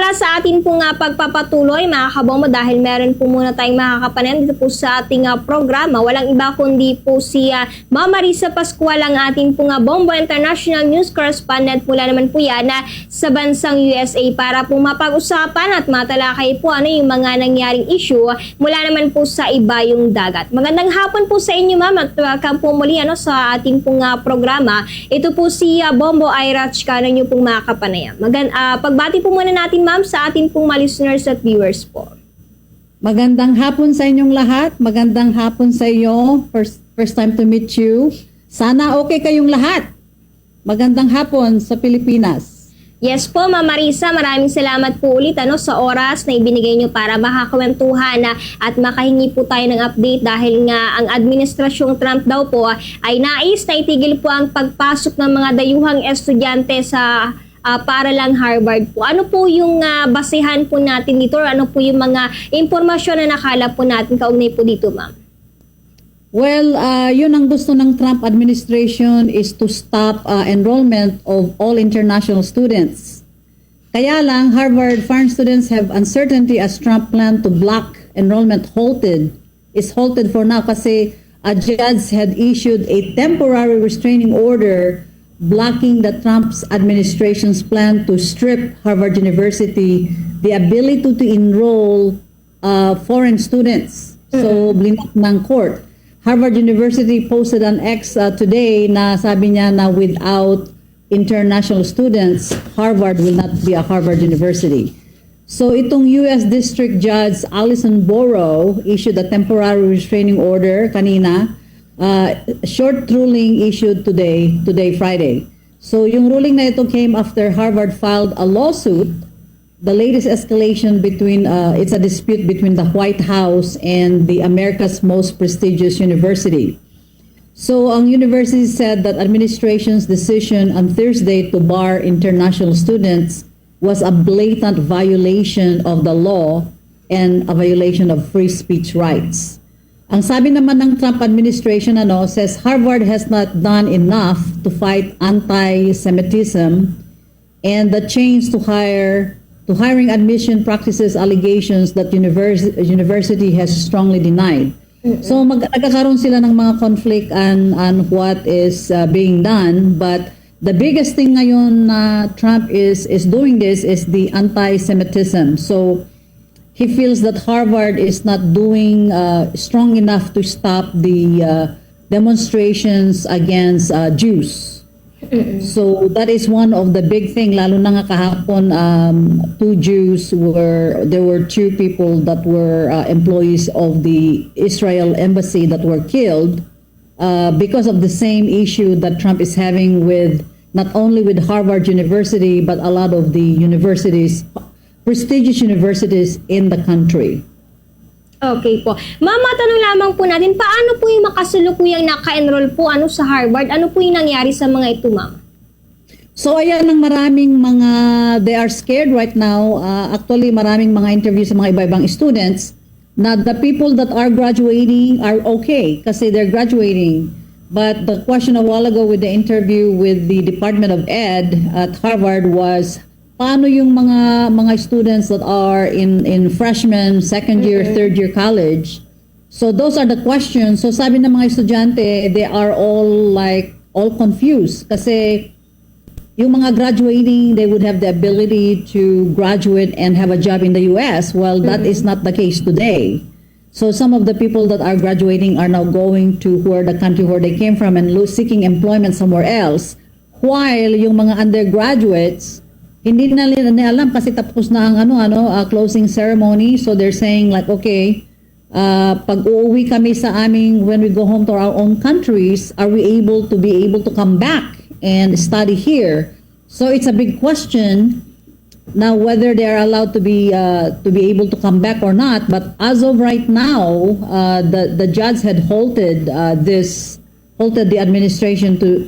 sa atin pong pagpapatuloy mga kabombo dahil meron po muna tayong makakapanayan dito po sa ating programa. Walang iba kundi po si Ma'am Marisa Pascual ang ating pong Bombo International News Correspondent mula naman po yan sa bansang USA para po mapag-usapan at matalakay po ano yung mga nangyaring issue mula naman po sa ibayong dagat. Magandang hapon po sa inyo ma'am at welcome po muli sa ating pong programa. Ito po si Bombo Ira Chicano nyo pong makakapanayam. Pagbati po muna natin ma'am sa ating pong mga listeners at viewers po. Magandang hapon sa inyong lahat. Magandang hapon sa iyo. First time to meet you. Sana okay kayong lahat. Magandang hapon sa Pilipinas. Yes po, Ma'am Marisa, maraming salamat po ulit sa oras na ibinigay nyo para makakwentuhan at makahingi po tayo ng update dahil nga ang administrasyong Trump daw po ay nais na itigil po ang pagpasok ng mga dayuhang estudyante sa paaralang Harvard po. Ano po yung basehan po natin dito? Ano po yung mga impormasyon na nakala po natin kaugnay po dito, ma'am? Well, yun ang gusto ng Trump administration is to stop enrollment of all international students. Kaya lang, Harvard foreign students have uncertainty as Trump plan to block enrollment is halted for now kasi a judge had issued a temporary restraining order blocking the Trump's administration's plan to strip Harvard University the ability to enroll foreign students. So, blinak ng court. Harvard University posted on X today na sabi niya na without international students, Harvard will not be a Harvard University. So itong U.S. District Judge Alison Borrow issued a temporary restraining order kanina. Short ruling issued today, Friday. So yung ruling na ito came after Harvard filed a lawsuit. The latest escalation between, it's a dispute between the White House and the America's most prestigious university. So ang university said that administration's decision on Thursday to bar international students was a blatant violation of the law and a violation of free speech rights. Ang sabi naman ng Trump administration says Harvard has not done enough to fight anti-Semitism and the change to hiring admission practices allegations that university has strongly denied. So nagkakaroon sila ng mga conflict on what is being done, but the biggest thing ngayon na Trump is doing this is the anti-Semitism. So he feels that Harvard is not doing strong enough to stop the demonstrations against Jews. So that is one of the big thing, lalo na nga kahapon, there were two people that were employees of the Israel embassy that were killed because of the same issue that Trump is having with, not only with Harvard University, but a lot of the universities, prestigious universities in the country. Okay po. Ma'am, matanong lamang po natin, paano po yung makasalukuyang naka-enroll po sa Harvard? Ano po yung nangyari sa mga ito, ma'am? So ayan ang maraming mga, they are scared right now. Actually, maraming mga interviews sa mga iba-ibang students na the people that are graduating are okay kasi they're graduating. But the question a while ago with the interview with the Department of Ed at Harvard was, paano yung mga students that are in freshman, second year, third year college? So those are the questions. So sabi ng mga estudyante, they are all confused kasi yung mga graduating, they would have the ability to graduate and have a job in the US. Well, that is not the case today. So some of the people that are graduating are now going to the country where they came from and seeking employment somewhere else. While yung mga undergraduates, hindi na nila alam kasi tapos na ang closing ceremony. So they're saying okay, pag uuwi kami sa aming, when we go home to our own countries, are we able to come back and study here? So it's a big question now whether they are allowed to be able to come back or not. But as of right now, the judge had halted the administration to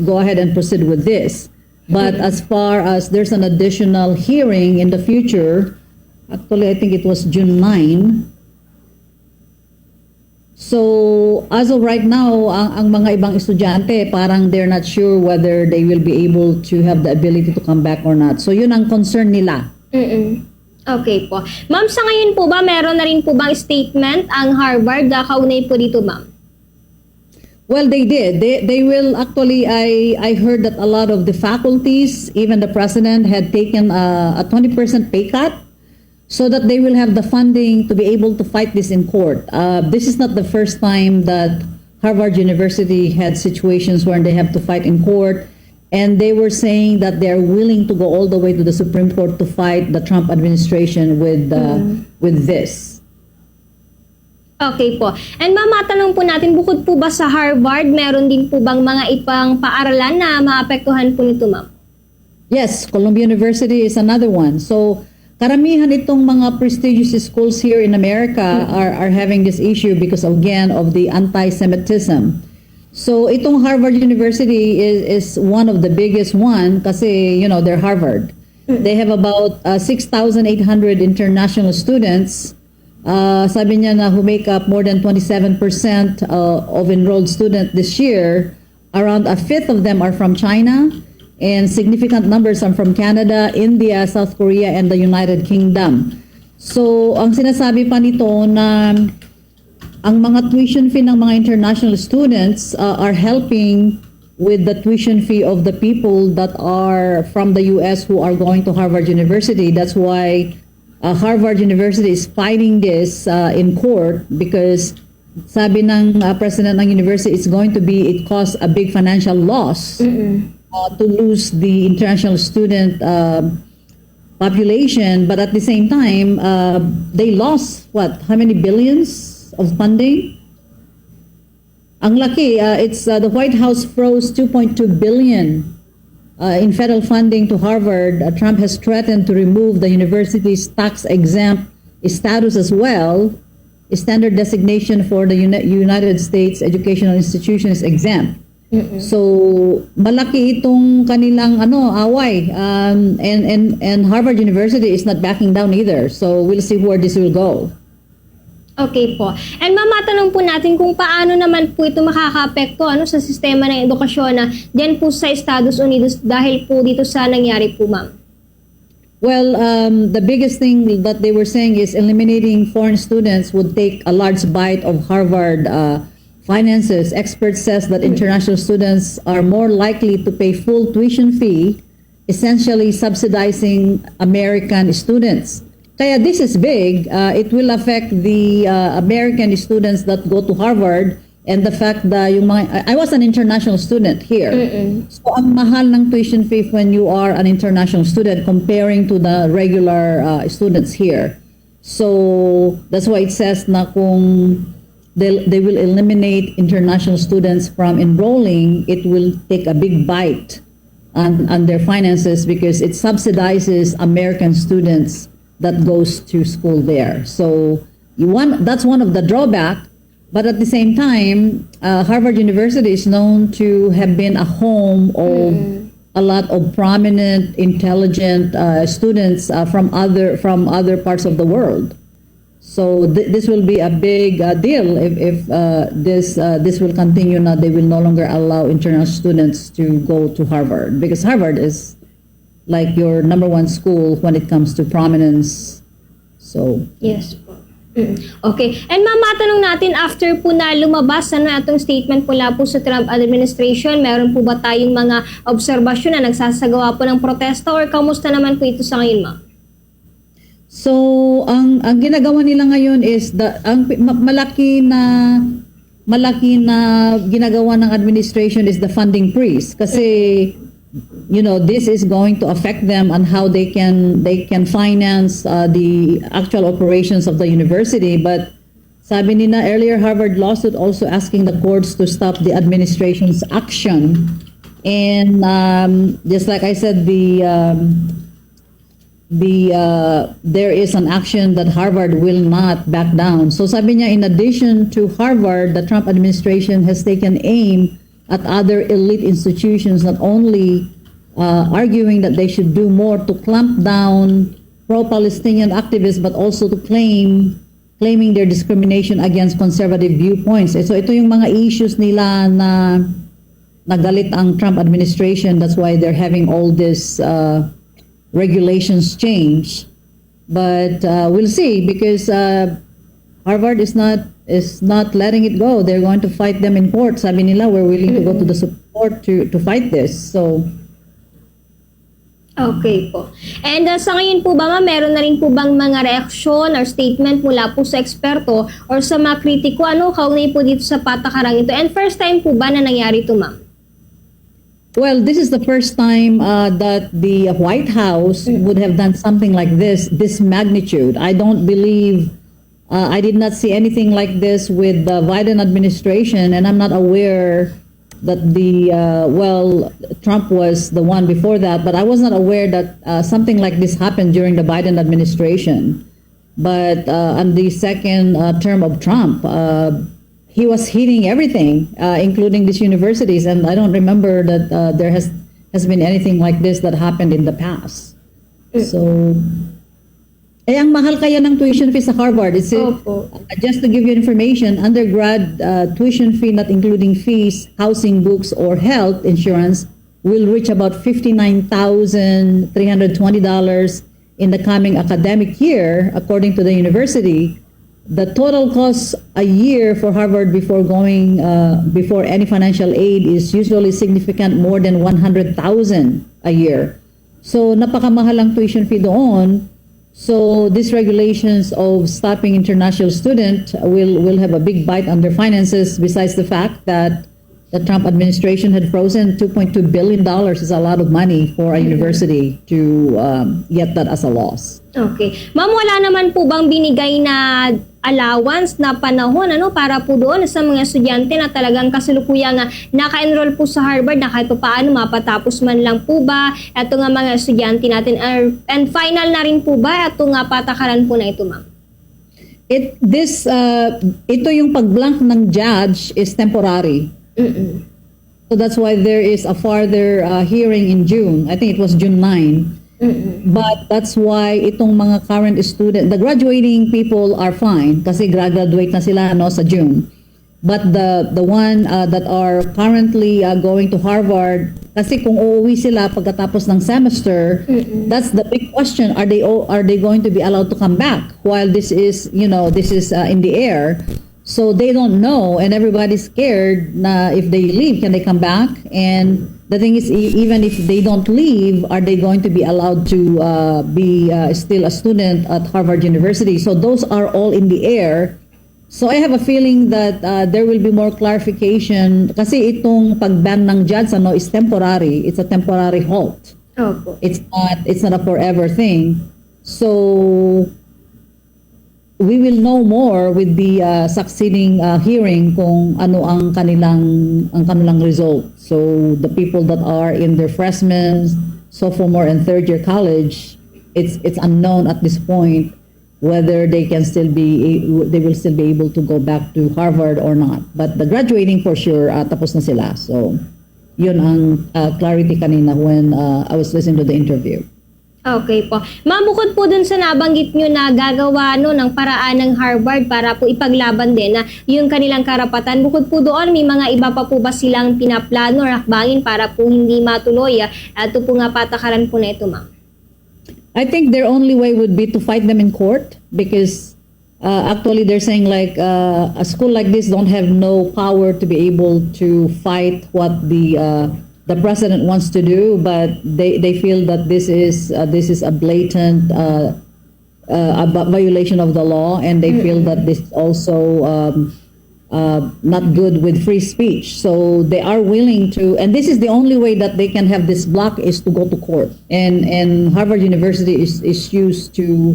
go ahead and proceed with this. But as far as there's an additional hearing in the future, actually I think it was June 9. So as of right now, ang mga ibang estudyante parang they're not sure whether they will be able to have the ability to come back or not. So yun ang concern nila. Okay po. Ma'am, sa ngayon po ba, meron na rin po bang statement ang Harvard kaunay po dito, ma'am? Well, they did. They will actually. I heard that a lot of the faculties, even the president, had taken a 20% pay cut, so that they will have the funding to be able to fight this in court. This is not the first time that Harvard University had situations where they have to fight in court, and they were saying that they're willing to go all the way to the Supreme Court to fight the Trump administration with this. Okay po. And ma'am, matanong po natin, bukod po ba sa Harvard, meron din po bang mga ibang paaralan na maapektuhan po nito, ma'am? Yes, Columbia University is another one. So, karamihan itong mga prestigious schools here in America are having this issue because, again, of the anti-Semitism. So, itong Harvard University is one of the biggest one kasi, they're Harvard. They have about 6,800 international students. Sabi niya na who make up more than 27% of enrolled students this year. Around a fifth of them are from China, and significant numbers are from Canada, India, South Korea, and the United Kingdom. So, ang sinasabi pa nito na ang mga tuition fee ng mga international students are helping with the tuition fee of the people that are from the US who are going to Harvard University. That's why Harvard University is fighting this in court because sabi ng president ng university, it costs a big financial loss to lose the international student population, but at the same time, they lost how many billions of funding? Ang laki, the White House froze 2.2 billion in federal funding to Harvard. Trump has threatened to remove the university's tax-exempt status as well. Standard designation for the United States educational institution is exempt. So malaki itong kanilang away, and Harvard University is not backing down either. So we'll see where this will go. Okay po. And ma'am, matanong po natin kung paano naman po ito makakaapekto sa sistema ng edukasyon na diyan po sa Estados Unidos dahil po dito sa nangyari po, ma'am. Well, the biggest thing that they were saying is eliminating foreign students would take a large bite of Harvard finances. Experts says that international students are more likely to pay full tuition fee, essentially subsidizing American students. Kaya this is big. It will affect the American students that go to Harvard, and the fact that I was an international student here. So ang mahal ng tuition fee when you are an international student comparing to the regular students here. So that's why it says na kung they will eliminate international students from enrolling, it will take a big bite on their finances because it subsidizes American students that goes to school there. So that's one of the drawback. But at the same time, Harvard University is known to have been a home of a lot of prominent, intelligent students from other parts of the world. So this will be a big deal if this will continue. Now they will no longer allow international students to go to Harvard because Harvard is like your number one school when it comes to prominence. So yes po. Okay. And ma'am, matanong natin, after po na lumabas itong statement mula po sa Trump administration, meron po ba tayong mga obserbasyon na nagsasagawa po ng protesta or kamusta naman po ito sa ngayon, ma'am? So ang ginagawa nila ngayon is malaki na ginagawa ng administration is the funding freeze kasi this is going to affect them on how they can finance the actual operations of the university. But sabi nila earlier, Harvard lawsuit also asking the courts to stop the administration's action. And just like I said, there is an action that Harvard will not back down. So sabi niya, in addition to Harvard, the Trump administration has taken aim at other elite institutions, not only arguing that they should do more to clamp down pro-Palestinian activists, but also to claiming their discrimination against conservative viewpoints. So ito yung mga issues nila na nagalit ang Trump administration. That's why they're having all this regulations change. But we'll see, because Harvard is not letting it go. They're going to fight them in court. Sabi nila, we're willing to go to the Supreme Court to fight this. So Okay po. And sa ngayon po ba ma'am, meron na rin po bang mga reaksyon or statement mula po sa eksperto or sa mga kritiko? Ano kaugnay po dito sa patakarang ito? And first time po ba na nangyari ito ma'am? well, this is the first time that the White House would have done something like this magnitude. I don't believe, I did not see anything like this with the Biden administration, and I'm not aware that Trump was the one before that, but I was not aware that something like this happened during the Biden administration. But on the second term of Trump, he was hitting everything, including these universities, and I don't remember that there has been anything like this that happened in the past. So, ang mahal kaya ng tuition fee sa Harvard. It's Opo. just to give you information, undergrad tuition fee, not including fees, housing, books, or health insurance, will reach about $59,320 in the coming academic year, according to the university. The total cost a year for Harvard before any financial aid is usually significant more than $100,000 a year. So napakamahal ang tuition fee doon. So these regulations of stopping international students will have a big bite on their finances, besides the fact that the Trump administration had frozen $2.2 billion. Is a lot of money for a university to get that as a loss. Okay. Ma'am, wala naman po bang binigay na allowance na panahon para po doon sa mga estudyante na talagang kasalukuyang naka-enroll po sa Harvard na kahit paano mapatapos man lang po ba ito nga mga estudyante natin, and final na rin po ba ito nga patakaran po na ito ma'am? Ito yung pag-blank ng judge is temporary. So that's why there is a further hearing in June. I think it was June 9. But that's why itong mga current student, the graduating people are fine kasi graduate na sila sa June. But the one that are currently going to Harvard, kasi kung uuwi sila pagkatapos ng semester, that's the big question. Are they going to be allowed to come back while this is in the air? So they don't know, and everybody's scared na if they leave, can they come back? And the thing is, even if they don't leave, are they going to be allowed to be still a student at Harvard University? So those are all in the air. So I have a feeling that there will be more clarification kasi itong pag-ban ng judge is temporary. It's a temporary halt. Opo. It's not a forever thing. So we will know more with the succeeding hearing kung ano ang kanilang result. So the people that are in their freshman, sophomore, and third year college, it's unknown at this point whether they will still be able to go back to Harvard or not. But the graduating for sure, tapos na sila. So yun ang clarity kanina when I was listening to the interview. Okay po. Ma'am, bukod po dun sa nabanggit nyo na gagawa ng paraan ng Harvard para po ipaglaban din na yung kanilang karapatan, bukod po doon, may mga iba pa po ba silang pinaplano or hakbangin para po hindi matuloy ito po nga patakaran po na ito, ma'am? I think their only way would be to fight them in court because actually they're saying like a school like this don't have no power to be able to fight what the president wants to do, but they feel that this is a blatant violation of the law, and they feel that this is also not good with free speech. So they are willing to, and this is the only way that they can have this block is to go to court. And Harvard University is used to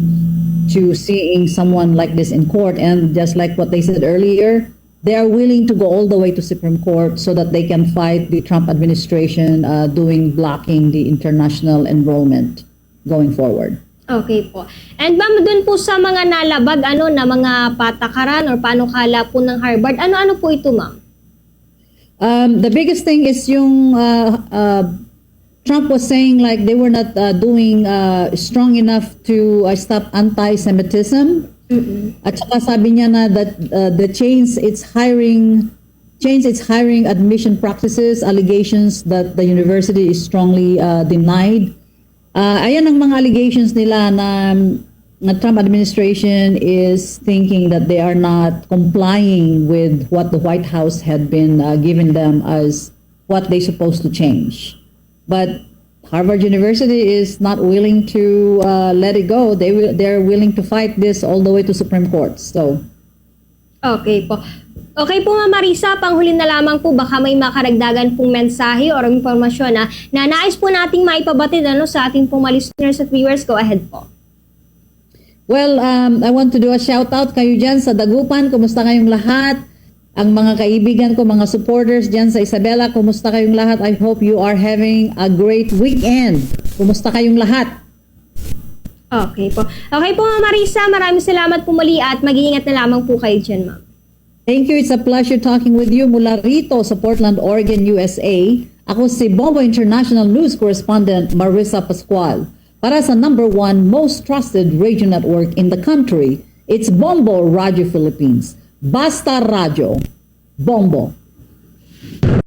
seeing someone like this in court, and just like what they said earlier, they are willing to go all the way to Supreme Court so that they can fight the Trump administration blocking the international enrollment going forward. Okay po. And ma'am, dun po sa mga nalabag na mga patakaran or panukala po ng Harvard, ano po ito, ma'am? The biggest thing is yung Trump was saying like they were not doing strong enough to stop anti-Semitism. At saka sabi niya na that the change its hiring admission practices, allegations that the university is strongly denied, Ayan ang mga allegations nila na Trump administration is thinking that they are not complying with what the White House had been giving them as what they're supposed to change. But Harvard University is not willing to let it go. They're willing to fight this all the way to Supreme Court. So, Okay po. Okay po, Ma'am Marisa, panghuli na lamang po, baka may makaragdagan pong mensahe o impormasyon na nais po nating maipabatid sa ating pong mga listeners at viewers. Go ahead po. well, I want to do a shout out kayo dyan sa Dagupan. Kumusta kayong lahat? Ang mga kaibigan ko, mga supporters dyan sa Isabela, kumusta kayong lahat? I hope you are having a great weekend. Kumusta kayong lahat? Okay po. Okay po, Ma'am Marisa, maraming salamat po muli at mag-iingat na lamang po kayo dyan, Ma'am. Thank you. It's a pleasure talking with you mula rito sa Portland, Oregon, USA. Ako si Bombo International News Correspondent Marissa Pascual. Para sa #1 most trusted radio network in the country, it's Bombo Radio Philippines. Basta Radio. Bombo.